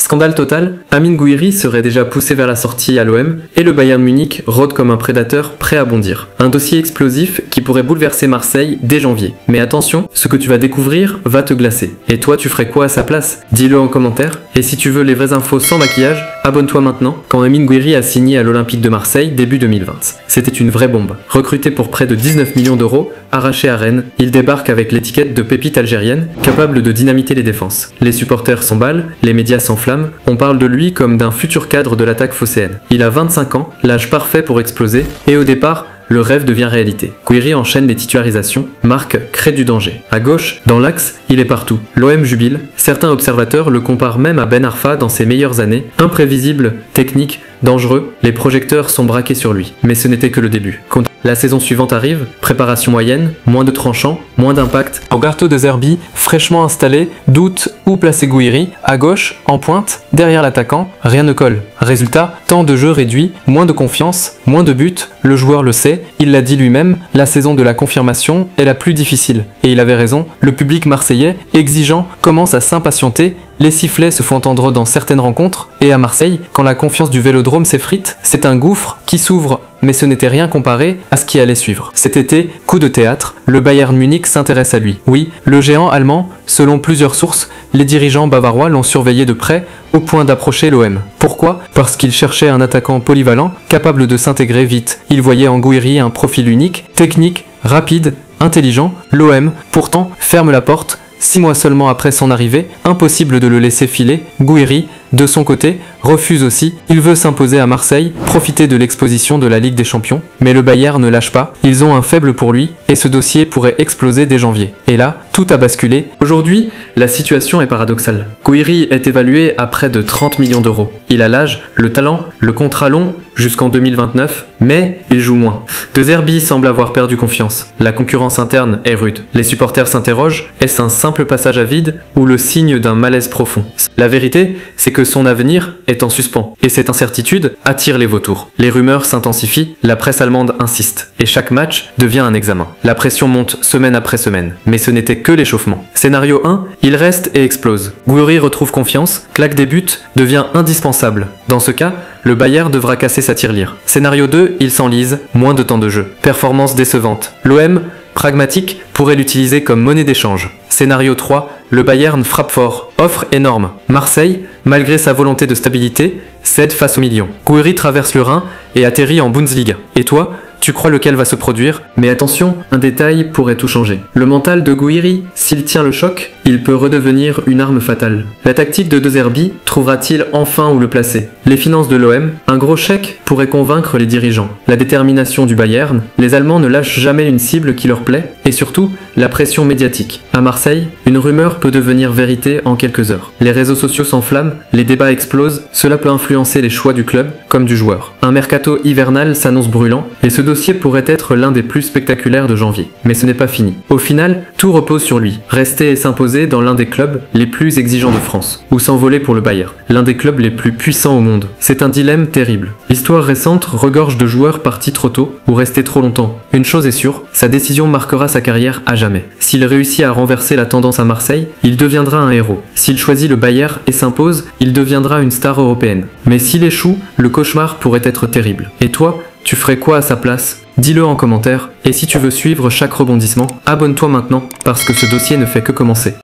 Scandale total, Amine Gouiri serait déjà poussé vers la sortie à l'OM et le Bayern Munich rôde comme un prédateur prêt à bondir. Un dossier explosif qui pourrait bouleverser Marseille dès janvier. Mais attention, ce que tu vas découvrir va te glacer. Et toi, tu ferais quoi à sa place? Dis-le en commentaire. Et si tu veux les vraies infos sans maquillage, abonne-toi maintenant. Quand Amine Gouiri a signé à l'Olympique de Marseille début 2020. C'était une vraie bombe. Recruté pour près de 19 millions d'euros, arraché à Rennes, il débarque avec l'étiquette de pépite algérienne, capable de dynamiter les défenses. Les supporters s'emballent, les médias s'enflamment, on parle de lui comme d'un futur cadre de l'attaque phocéenne. Il a 25 ans, l'âge parfait pour exploser, et au départ, le rêve devient réalité. Gouiri enchaîne les titularisations, Marc crée du danger. À gauche, dans l'axe, il est partout. L'OM jubile, certains observateurs le comparent même à Ben Arfa dans ses meilleures années. Imprévisible, technique, dangereux, les projecteurs sont braqués sur lui. Mais ce n'était que le début. La saison suivante arrive, préparation moyenne, moins de tranchants, moins d'impact. Roberto De Zerbi, fraîchement installé, doute où placer Gouiri, à gauche, en pointe, derrière l'attaquant, rien ne colle. Résultat, temps de jeu réduit, moins de confiance, moins de buts, le joueur le sait, il l'a dit lui-même, la saison de la confirmation est la plus difficile. Et il avait raison, le public marseillais, exigeant, commence à s'impatienter. Les sifflets se font entendre dans certaines rencontres, et à Marseille, quand la confiance du Vélodrome s'effrite, c'est un gouffre qui s'ouvre, mais ce n'était rien comparé à ce qui allait suivre. Cet été, coup de théâtre, le Bayern Munich s'intéresse à lui. Oui, le géant allemand, selon plusieurs sources, les dirigeants bavarois l'ont surveillé de près, au point d'approcher l'OM. Pourquoi? Parce qu'il cherchait un attaquant polyvalent, capable de s'intégrer vite. Il voyait en Gouiri un profil unique, technique, rapide, intelligent. L'OM, pourtant, ferme la porte. 6 mois seulement après son arrivée, impossible de le laisser filer. Gouiri, de son côté, refuse aussi. Il veut s'imposer à Marseille, profiter de l'exposition de la Ligue des Champions. Mais le Bayern ne lâche pas, ils ont un faible pour lui, et ce dossier pourrait exploser dès janvier. Et là, tout a basculé. Aujourd'hui, la situation est paradoxale. Gouiri est évalué à près de 30 millions d'euros. Il a l'âge, le talent, le contrat long, jusqu'en 2029, mais il joue moins. De Zerbi semble avoir perdu confiance. La concurrence interne est rude. Les supporters s'interrogent, est-ce un simple passage à vide ou le signe d'un malaise profond? La vérité, c'est que son avenir est en suspens. Et cette incertitude attire les vautours. Les rumeurs s'intensifient, la presse allemande insiste, et chaque match devient un examen. La pression monte semaine après semaine, mais ce n'était que l'échauffement. Scénario 1, il reste et explose. Gouiri retrouve confiance, claque des buts, devient indispensable. Dans ce cas, le Bayern devra casser sa tirelire. Scénario 2, il s'enlise, moins de temps de jeu. Performance décevante. L'OM, pragmatique, pourrait l'utiliser comme monnaie d'échange. Scénario 3, le Bayern frappe fort, offre énorme. Marseille, malgré sa volonté de stabilité, cède face aux millions. Gouiri traverse le Rhin et atterrit en Bundesliga. Et toi, tu crois lequel va se produire? Mais attention, un détail pourrait tout changer. Le mental de Gouiri, s'il tient le choc, il peut redevenir une arme fatale. La tactique de De Zerbi trouvera-t-il enfin où le placer? Les finances de l'OM, un gros chèque pourrait convaincre les dirigeants. La détermination du Bayern, les Allemands ne lâchent jamais une cible qui leur plaît, et surtout, la pression médiatique. À Marseille, une rumeur peut devenir vérité en quelques heures. Les réseaux sociaux s'enflamment, les débats explosent, cela peut influencer les choix du club comme du joueur. Un mercato hivernal s'annonce brûlant, et ce dossier pourrait être l'un des plus spectaculaires de janvier. Mais ce n'est pas fini. Au final, tout repose sur lui. Rester et s'imposer dans l'un des clubs les plus exigeants de France, ou s'envoler pour le Bayern, l'un des clubs les plus puissants au monde. C'est un dilemme terrible. L'histoire récente regorge de joueurs partis trop tôt ou restés trop longtemps. Une chose est sûre, sa décision marquera sa carrière à jamais. S'il réussit à renverser la tendance à Marseille, il deviendra un héros. S'il choisit le Bayern et s'impose, il deviendra une star européenne. Mais s'il échoue, le cauchemar pourrait être terrible. Et toi, tu ferais quoi à sa place? Dis-le en commentaire, et si tu veux suivre chaque rebondissement, abonne-toi maintenant, parce que ce dossier ne fait que commencer.